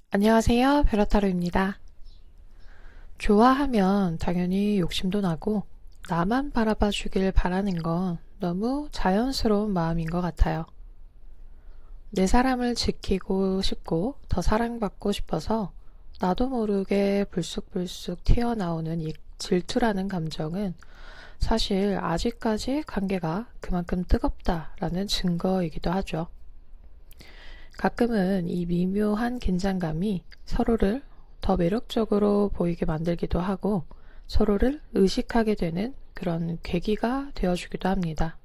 안녕하세요. 베라타로입니다. 좋아하면 당연히 욕심도 나고 나만 바라봐 주길 바라는 건 너무 자연스러운 마음인 것 같아요. 내 사람을 지키고 싶고 더 사랑받고 싶어서 나도 모르게 불쑥불쑥 튀어나오는 이 질투라는 감정은 사실 아직까지 관계가 그만큼 뜨겁다라는 증거이기도 하죠. 가끔은 이 미묘한 긴장감이 서로를 더 매력적으로 보이게 만들기도 하고 서로를 의식하게 되는 그런 계기가 되어주기도 합니다.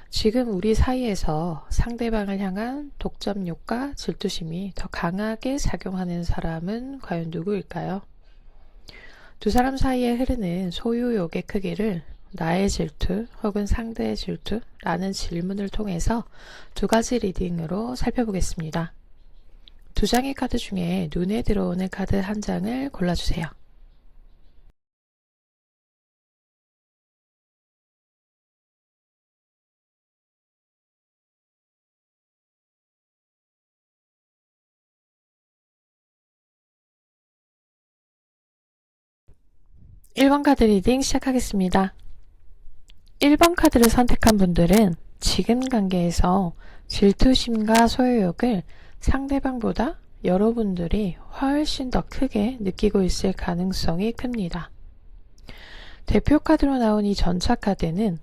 지금 우리 사이에서 상대방을 향한 독점욕과 질투심이 더 강하게 작용하는 사람은 과연 누구일까요? 두 사람 사이에 흐르는 소유욕의 크기를 나의 질투 혹은 상대의 질투라는 질문을 통해서 두 가지 리딩으로 살펴보겠습니다. 두 장의 카드 중에 눈에 들어오는 카드 한 장을 골라주세요. (1번) 카드 리딩 시작하겠습니다. 1번 카드를 선택한 분들은 지금 관계에서 질투심과 소유욕을 상대방보다 여러분들이 훨씬 더 크게 느끼고 있을 가능성이 큽니다. 대표 카드로 나온 이 전차 카드는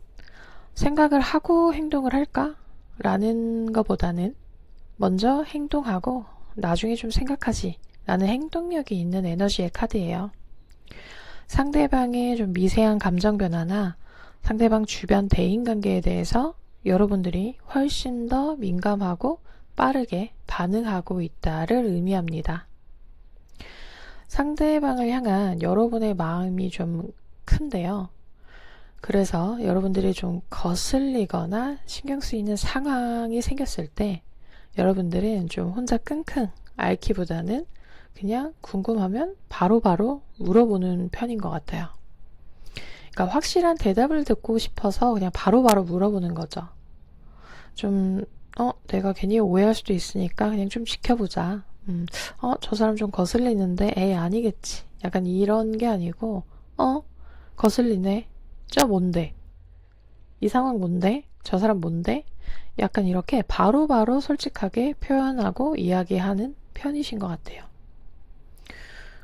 생각을 하고 행동을 할까? 라는 것보다는 먼저 행동하고 나중에 좀 생각하지 라는 행동력이 있는 에너지의 카드예요. 상대방의 좀 미세한 감정 변화나 상대방 주변 대인관계에 대해서 여러분들이 훨씬 더 민감하고 빠르게 반응하고 있다를 의미합니다. 상대방을 향한 여러분의 마음이 좀 큰데요. 그래서 여러분들이 좀 거슬리거나 신경 쓰이는 상황이 생겼을 때 여러분들은 좀 혼자 끙끙 앓기보다는 그냥 궁금하면 바로바로 물어보는 편인 것 같아요. 그러니까 확실한 대답을 듣고 싶어서 그냥 바로바로 물어보는 거죠. 좀 내가 괜히 오해할 수도 있으니까 그냥 좀 지켜보자. 저 사람 좀 거슬리는데 에이 아니겠지. 약간 이런 게 아니고 거슬리네. 저 뭔데? 이 상황 뭔데? 저 사람 뭔데? 약간 이렇게 바로바로 솔직하게 표현하고 이야기하는 편이신 것 같아요.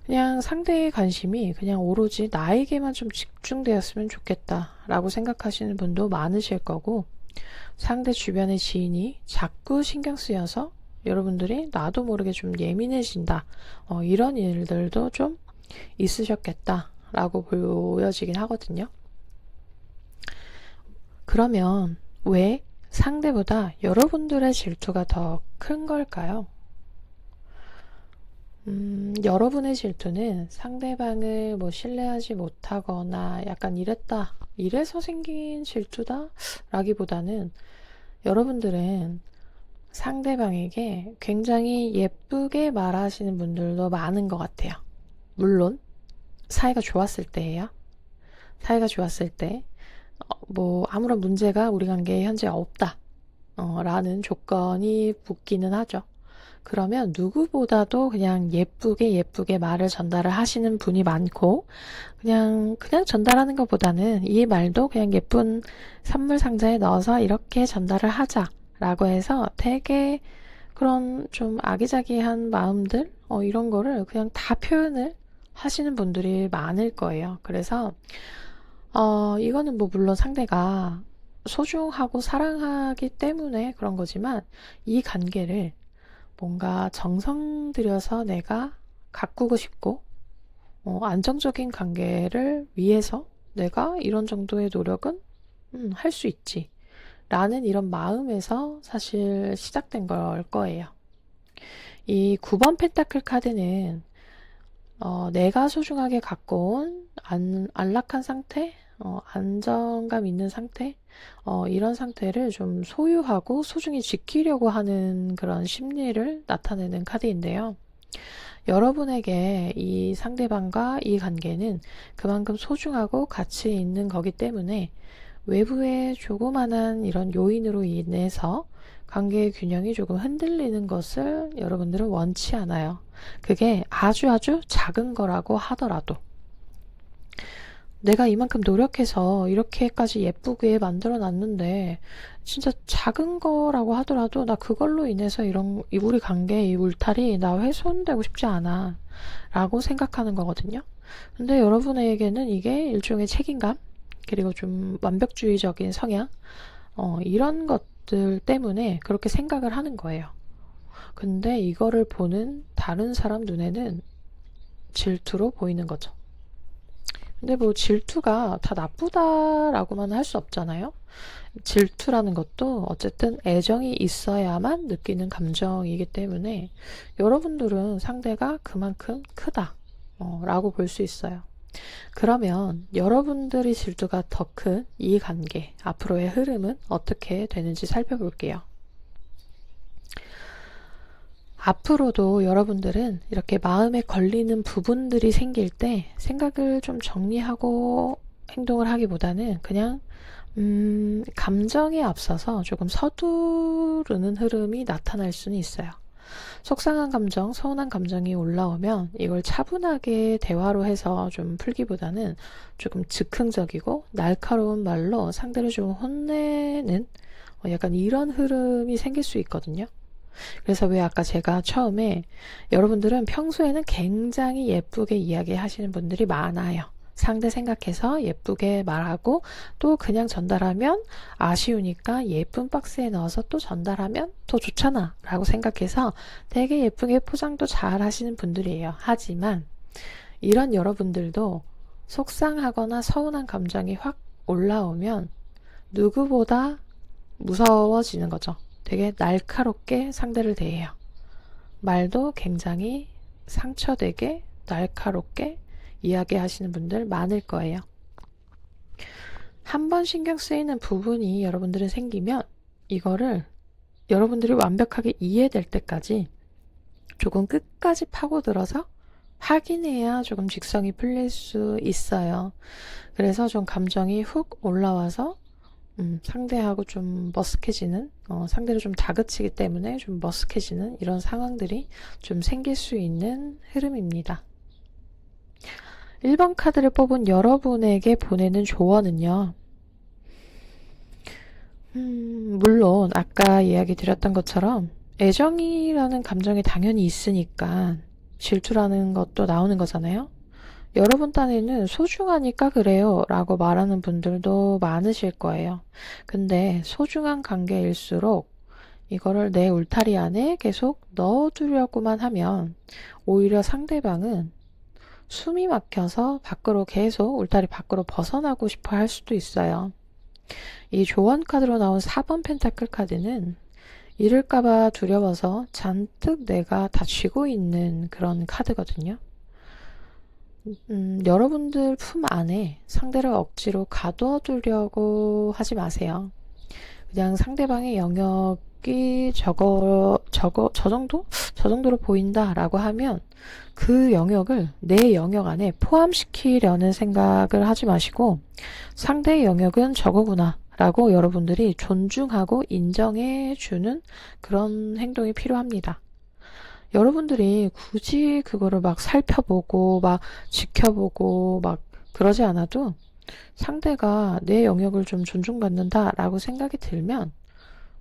그냥 상대의 관심이 그냥 오로지 나에게만 좀 집중되었으면 좋겠다 라고 생각하시는 분도 많으실 거고, 상대 주변의 지인이 자꾸 신경 쓰여서 여러분들이 나도 모르게 좀 예민해진다, 이런 일들도 좀 있으셨겠다 라고 보여지긴 하거든요. 그러면 왜 상대보다 여러분들의 질투가 더 큰 걸까요? 여러분의 질투는 상대방을 신뢰하지 못하거나 약간 이래서 생긴 질투다 라기보다는 여러분들은 상대방에게 굉장히 예쁘게 말하시는 분들도 많은 것 같아요. 물론 사이가 좋았을 때예요. 사이가 좋았을 때 아무런 문제가 우리 관계에 현재 없다 라는 조건이 붙기는 하죠. 그러면 누구보다도 그냥 예쁘게 말을 전달을 하시는 분이 많고, 그냥 전달하는 것보다는 이 말도 그냥 예쁜 선물 상자에 넣어서 이렇게 전달을 하자라고 해서 되게 그런 좀 아기자기한 마음들 이런 거를 그냥 다 표현을 하시는 분들이 많을 거예요. 그래서 이거는 물론 상대가 소중하고 사랑하기 때문에 그런 거지만, 이 관계를 뭔가 정성 들여서 내가 가꾸고 싶고 안정적인 관계를 위해서 내가 이런 정도의 노력은 할 수 있지 라는 이런 마음에서 사실 시작된 걸 거예요. 이 9번 펜타클 카드는 내가 소중하게 갖고 온 안락한 상태, 안정감 있는 상태, 이런 상태를 좀 소유하고 소중히 지키려고 하는 그런 심리를 나타내는 카드인데요. 여러분에게 이 상대방과 이 관계는 그만큼 소중하고 가치 있는 거기 때문에 외부의 조그만한 이런 요인으로 인해서 관계의 균형이 조금 흔들리는 것을 여러분들은 원치 않아요. 그게 아주 아주 작은 거라고 하더라도 내가 이만큼 노력해서 이렇게까지 예쁘게 만들어 놨는데 진짜 작은 거라고 하더라도 나 그걸로 인해서 우리 관계의 이 울타리 나 훼손되고 싶지 않아 라고 생각하는 거거든요. 근데 여러분에게는 이게 일종의 책임감 그리고 좀 완벽주의적인 성향 이런 것들 때문에 그렇게 생각을 하는 거예요. 근데 이거를 보는 다른 사람 눈에는 질투로 보이는 거죠. 근데 뭐 질투가 다 나쁘다라고만 할 수 없잖아요. 질투라는 것도 어쨌든 애정이 있어야만 느끼는 감정이기 때문에 여러분들은 상대가 그만큼 크다 라고 볼 수 있어요. 그러면 여러분들이 질투가 더 큰 이 관계 앞으로의 흐름은 어떻게 되는지 살펴볼게요. 앞으로도 여러분들은 이렇게 마음에 걸리는 부분들이 생길 때 생각을 좀 정리하고 행동을 하기보다는 그냥 감정에 앞서서 조금 서두르는 흐름이 나타날 수는 있어요. 속상한 감정, 서운한 감정이 올라오면 이걸 차분하게 대화로 해서 좀 풀기보다는 조금 즉흥적이고 날카로운 말로 상대를 좀 혼내는 약간 이런 흐름이 생길 수 있거든요. 그래서 왜 아까 제가 처음에 여러분들은 평소에는 굉장히 예쁘게 이야기하시는 분들이 많아요. 상대 생각해서 예쁘게 말하고 또 그냥 전달하면 아쉬우니까 예쁜 박스에 넣어서 또 전달하면 더 좋잖아 라고 생각해서 되게 예쁘게 포장도 잘 하시는 분들이에요. 하지만 이런 여러분들도 속상하거나 서운한 감정이 확 올라오면 누구보다 무서워지는 거죠. 되게 날카롭게 상대를 대해요. 말도 굉장히 상처되게 날카롭게 이야기하시는 분들 많을 거예요. 한 번 신경 쓰이는 부분이 여러분들은 생기면 이거를 여러분들이 완벽하게 이해될 때까지 조금 끝까지 파고들어서 확인해야 조금 직성이 풀릴 수 있어요. 그래서 좀 감정이 훅 올라와서 상대하고 좀 머쓱해지는 상대를 좀 다그치기 때문에 좀 머쓱해지는 이런 상황들이 좀 생길 수 있는 흐름입니다. 1번 카드를 뽑은 여러분에게 보내는 조언은요. 물론 아까 이야기 드렸던 것처럼 애정이라는 감정이 당연히 있으니까 질투라는 것도 나오는 거잖아요. 여러분 딴에는 소중하니까 그래요 라고 말하는 분들도 많으실 거예요. 근데 소중한 관계일수록 이거를 내 울타리 안에 계속 넣어두려고만 하면 오히려 상대방은 숨이 막혀서 밖으로 계속 울타리 밖으로 벗어나고 싶어 할 수도 있어요. 이 조언 카드로 나온 4번 펜타클 카드는 잃을까봐 두려워서 잔뜩 내가 다 쥐고 있는 그런 카드거든요. 여러분들 품 안에 상대를 억지로 가둬두려고 하지 마세요. 그냥 상대방의 영역이 저 정도로 보인다라고 하면 그 영역을 내 영역 안에 포함시키려는 생각을 하지 마시고 상대의 영역은 저거구나 라고 여러분들이 존중하고 인정해주는 그런 행동이 필요합니다. 여러분들이 굳이 그거를 막 살펴보고 막 지켜보고 막 그러지 않아도 상대가 내 영역을 좀 존중받는다 라고 생각이 들면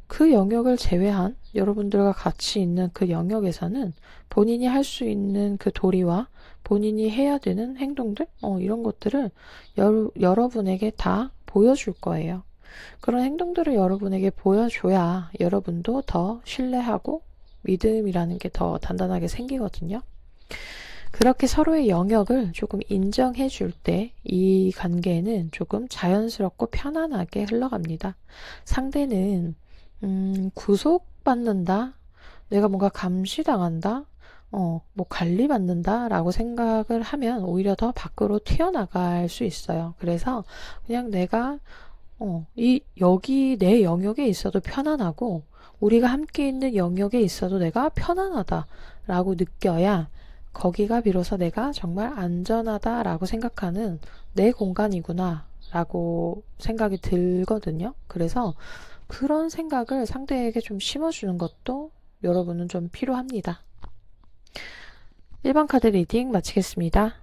그 영역을 제외한 여러분들과 같이 있는 그 영역에서는 본인이 할 수 있는 그 도리와 본인이 해야 되는 행동들 이런 것들을 여러분에게 다 보여줄 거예요. 그런 행동들을 여러분에게 보여줘야 여러분도 더 신뢰하고 믿음이라는 게 더 단단하게 생기거든요. 그렇게 서로의 영역을 조금 인정해 줄 때 이 관계는 조금 자연스럽고 편안하게 흘러갑니다. 상대는 구속받는다, 내가 뭔가 감시당한다, 뭐 관리받는다 라고 생각을 하면 오히려 더 밖으로 튀어나갈 수 있어요. 그래서 그냥 내가 여기 내 영역에 있어도 편안하고 우리가 함께 있는 영역에 있어도 내가 편안하다 라고 느껴야 거기가 비로소 내가 정말 안전하다 라고 생각하는 내 공간이구나 라고 생각이 들거든요. 그래서 그런 생각을 상대에게 좀 심어주는 것도 여러분은 좀 필요합니다. 1번 카드 리딩 마치겠습니다.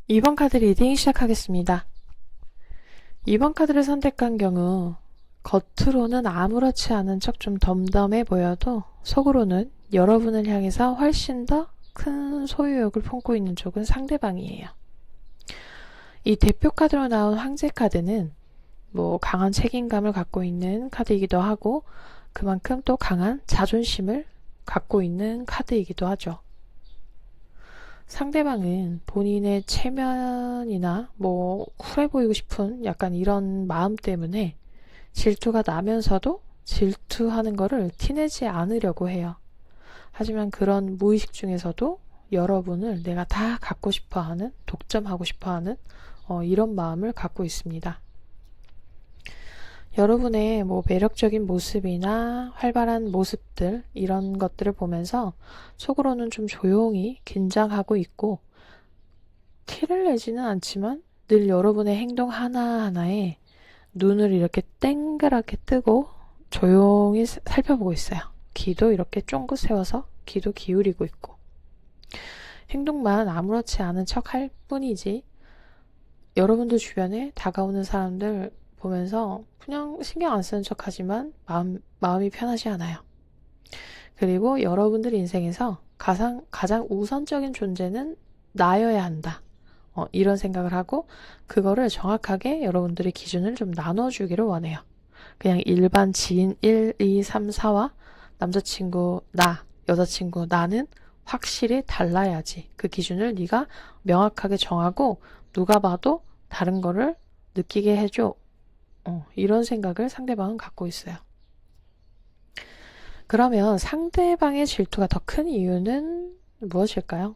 2번 카드 리딩 시작하겠습니다. 2번 카드를 선택한 경우 겉으로는 아무렇지 않은 척 좀 덤덤해 보여도 속으로는 여러분을 향해서 훨씬 더 큰 소유욕을 품고 있는 쪽은 상대방이에요. 이 대표 카드로 나온 황제 카드는 뭐 강한 책임감을 갖고 있는 카드이기도 하고 그만큼 또 강한 자존심을 갖고 있는 카드이기도 하죠. 상대방은 본인의 체면이나 뭐 쿨해 보이고 싶은 약간 이런 마음 때문에 질투가 나면서도 질투하는 거를 티내지 않으려고 해요. 하지만 그런 무의식 중에서도 여러분을 내가 다 갖고 싶어 하는, 독점하고 싶어 하는 이런 마음을 갖고 있습니다. 여러분의 뭐 매력적인 모습이나 활발한 모습들 이런 것들을 보면서 속으로는 좀 조용히 긴장하고 있고 티를 내지는 않지만 늘 여러분의 행동 하나하나에 눈을 이렇게 땡그랗게 뜨고 조용히 살펴보고 있어요. 귀도 이렇게 쫑긋 세워서 귀도 기울이고 있고 행동만 아무렇지 않은 척 할 뿐이지 여러분들 주변에 다가오는 사람들 보면서 그냥 신경 안 쓰는 척 하지만 마음이 편하지 않아요. 그리고 여러분들 인생에서 가장 우선적인 존재는 나여야 한다. 이런 생각을 하고 그거를 정확하게 여러분들의 기준을 좀 나눠주기를 원해요. 그냥 일반 지인 1, 2, 3, 4와 남자친구 나, 여자친구 나는 확실히 달라야지. 그 기준을 네가 명확하게 정하고 누가 봐도 다른 거를 느끼게 해줘. 이런 생각을 상대방은 갖고 있어요. 그러면 상대방의 질투가 더 큰 이유는 무엇일까요?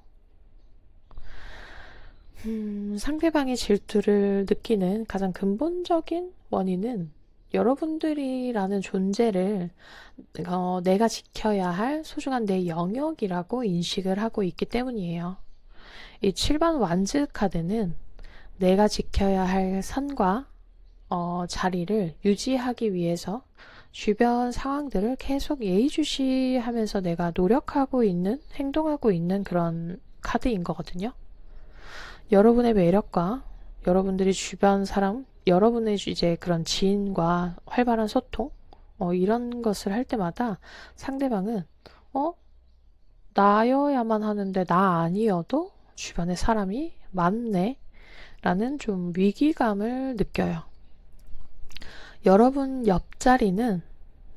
상대방의 질투를 느끼는 가장 근본적인 원인은 여러분들이라는 존재를 내가 지켜야 할 소중한 내 영역이라고 인식을 하고 있기 때문이에요. 이 7번 완즈 카드는 내가 지켜야 할 선과 자리를 유지하기 위해서 주변 상황들을 계속 예의주시하면서 내가 노력하고 있는, 행동하고 있는 그런 카드인 거거든요. 여러분의 매력과 여러분들이 주변 사람, 여러분의 이제 그런 지인과 활발한 소통, 이런 것을 할 때마다 상대방은, 나여야만 하는데 나 아니어도 주변에 사람이 많네, 라는 좀 위기감을 느껴요. 여러분 옆자리는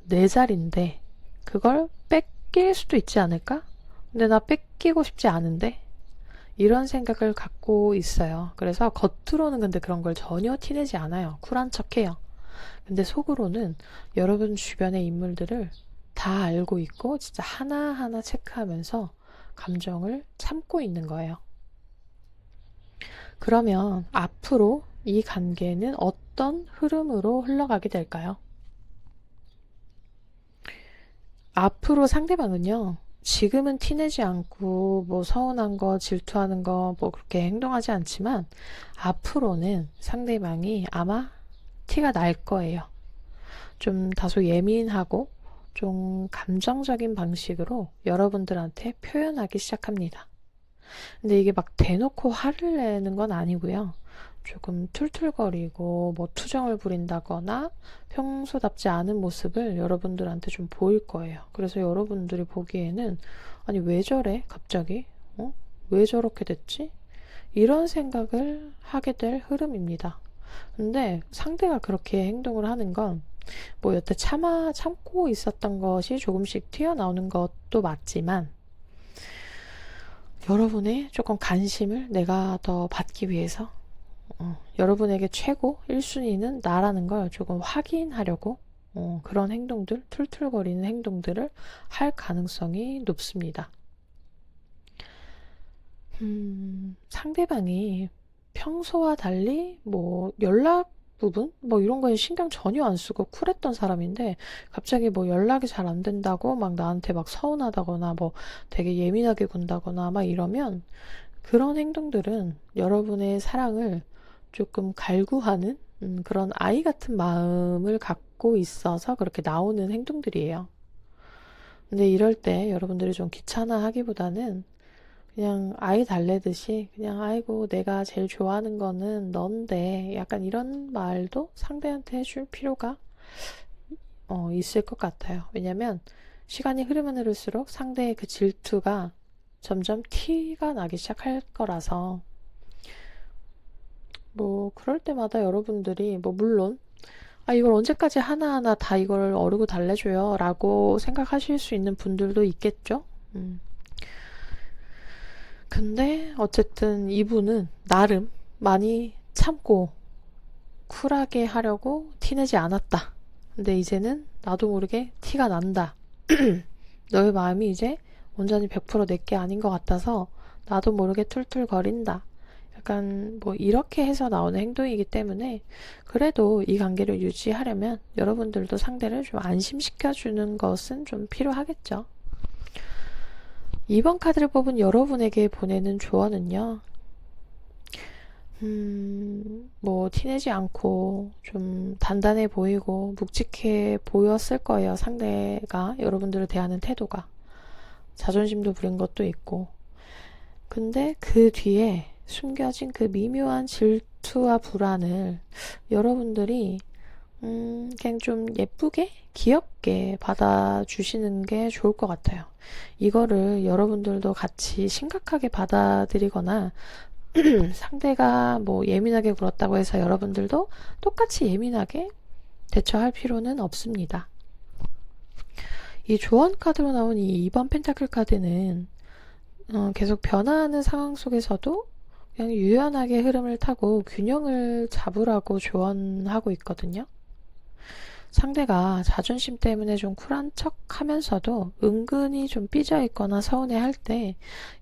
내 자리인데 그걸 뺏길 수도 있지 않을까? 근데 나 뺏기고 싶지 않은데 이런 생각을 갖고 있어요. 그래서 겉으로는 근데 그런 걸 전혀 티내지 않아요. 쿨한 척해요. 근데 속으로는 여러분 주변의 인물들을 다 알고 있고 진짜 하나하나 체크하면서 감정을 참고 있는 거예요. 그러면 앞으로 이 관계는 어떤 흐름으로 흘러가게 될까요? 앞으로 상대방은요, 지금은 티내지 않고 뭐 서운한 거, 질투하는 거 뭐 그렇게 행동하지 않지만 앞으로는 상대방이 아마 티가 날 거예요. 좀 다소 예민하고 좀 감정적인 방식으로 여러분들한테 표현하기 시작합니다. 근데 이게 막 대놓고 화를 내는 건 아니고요. 조금 툴툴거리고 뭐 투정을 부린다거나 평소답지 않은 모습을 여러분들한테 좀 보일 거예요. 그래서 여러분들이 보기에는 아니 왜 저래? 갑자기? 왜 저렇게 됐지? 이런 생각을 하게 될 흐름입니다. 근데 상대가 그렇게 행동을 하는 건 뭐 여태 참고 있었던 것이 조금씩 튀어나오는 것도 맞지만 여러분의 조금 관심을 내가 더 받기 위해서 여러분에게 최고 1순위는 나라는 걸 조금 확인하려고 그런 행동들, 툴툴거리는 행동들을 할 가능성이 높습니다. 상대방이 평소와 달리 뭐 연락 부분? 뭐 이런 거에 신경 전혀 안 쓰고 쿨했던 사람인데 갑자기 뭐 연락이 잘 안 된다고 막 나한테 막 서운하다거나 뭐 되게 예민하게 군다거나 막 이러면 그런 행동들은 여러분의 사랑을 조금 갈구하는 그런 아이 같은 마음을 갖고 있어서 그렇게 나오는 행동들이에요. 근데 이럴 때 여러분들이 좀 귀찮아하기보다는 그냥 아이 달래듯이 그냥 아이고 내가 제일 좋아하는 거는 넌데 약간 이런 말도 상대한테 해줄 필요가 있을 것 같아요. 왜냐면 시간이 흐르면 흐를수록 상대의 그 질투가 점점 티가 나기 시작할 거라서 뭐 그럴 때마다 여러분들이 뭐 물론 이걸 언제까지 하나하나 다 이걸 어르고 달래줘요 라고 생각하실 수 있는 분들도 있겠죠. 근데 어쨌든 이분은 나름 많이 참고 쿨하게 하려고 티내지 않았다. 근데 이제는 나도 모르게 티가 난다. 너의 마음이 이제 온전히 100% 내게 아닌 것 같아서 나도 모르게 툴툴거린다. 약간 뭐 이렇게 해서 나오는 행동이기 때문에 그래도 이 관계를 유지하려면 여러분들도 상대를 좀 안심시켜주는 것은 좀 필요하겠죠. 2번 카드를 뽑은 여러분에게 보내는 조언은요. 뭐 티내지 않고 좀 단단해 보이고 묵직해 보였을 거예요. 상대가 여러분들을 대하는 태도가. 자존심도 부린 것도 있고. 근데 그 뒤에 숨겨진 그 미묘한 질투와 불안을 여러분들이 그냥 좀 예쁘게 귀엽게 받아주시는 게 좋을 것 같아요. 이거를 여러분들도 같이 심각하게 받아들이거나 상대가 뭐 예민하게 굴었다고 해서 여러분들도 똑같이 예민하게 대처할 필요는 없습니다. 이 조언 카드로 나온 이 2번 펜타클 카드는 계속 변화하는 상황 속에서도 그냥 유연하게 흐름을 타고 균형을 잡으라고 조언하고 있거든요. 상대가 자존심 때문에 좀 쿨한 척 하면서도 은근히 좀 삐져 있거나 서운해 할 때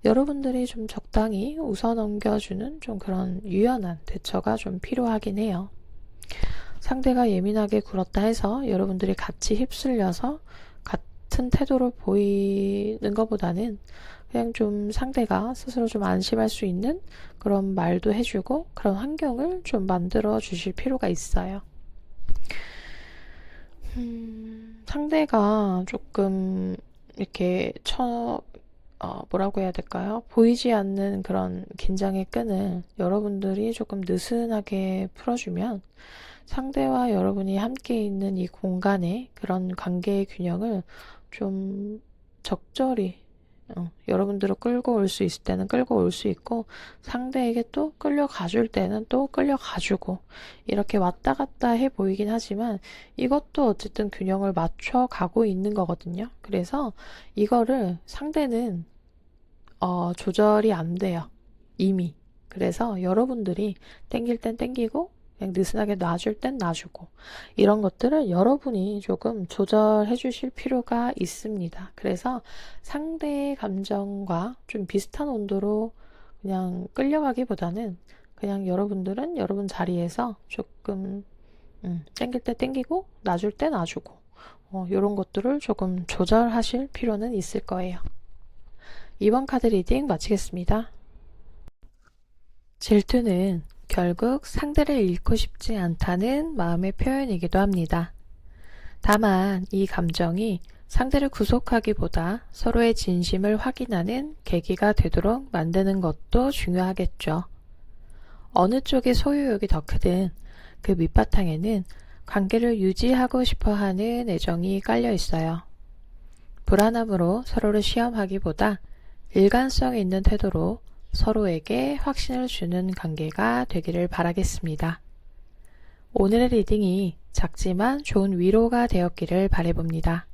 여러분들이 좀 적당히 웃어 넘겨주는 좀 그런 유연한 대처가 좀 필요하긴 해요. 상대가 예민하게 굴었다 해서 여러분들이 같이 휩쓸려서 같은 태도를 보이는 것보다는 그냥 좀 상대가 스스로 좀 안심할 수 있는 그런 말도 해주고 그런 환경을 좀 만들어 주실 필요가 있어요. 상대가 조금 이렇게 뭐라고 해야 될까요? 보이지 않는 그런 긴장의 끈을 여러분들이 조금 느슨하게 풀어주면 상대와 여러분이 함께 있는 이 공간의 그런 관계의 균형을 좀 적절히 여러분들을 끌고 올 수 있을 때는 끌고 올 수 있고 상대에게 또 끌려가줄 때는 또 끌려가주고 이렇게 왔다 갔다 해 보이긴 하지만 이것도 어쨌든 균형을 맞춰 가고 있는 거거든요. 그래서 이거를 상대는 조절이 안 돼요. 이미. 그래서 여러분들이 땡길 땐 땡기고 그냥 느슨하게 놔줄 땐 놔주고 이런 것들을 여러분이 조금 조절해 주실 필요가 있습니다. 그래서 상대의 감정과 좀 비슷한 온도로 그냥 끌려가기보다는 그냥 여러분들은 여러분 자리에서 조금 땡길 때 땡기고 놔줄 때 놔주고 이런 것들을 조금 조절하실 필요는 있을 거예요. 2번 카드 리딩 마치겠습니다. 질투는 결국 상대를 잃고 싶지 않다는 마음의 표현이기도 합니다. 다만 이 감정이 상대를 구속하기보다 서로의 진심을 확인하는 계기가 되도록 만드는 것도 중요하겠죠. 어느 쪽의 소유욕이 더 크든 그 밑바탕에는 관계를 유지하고 싶어하는 애정이 깔려 있어요. 불안함으로 서로를 시험하기보다 일관성 있는 태도로 서로에게 확신을 주는 관계가 되기를 바라겠습니다. 오늘의 리딩이 작지만 좋은 위로가 되었기를 바라봅니다.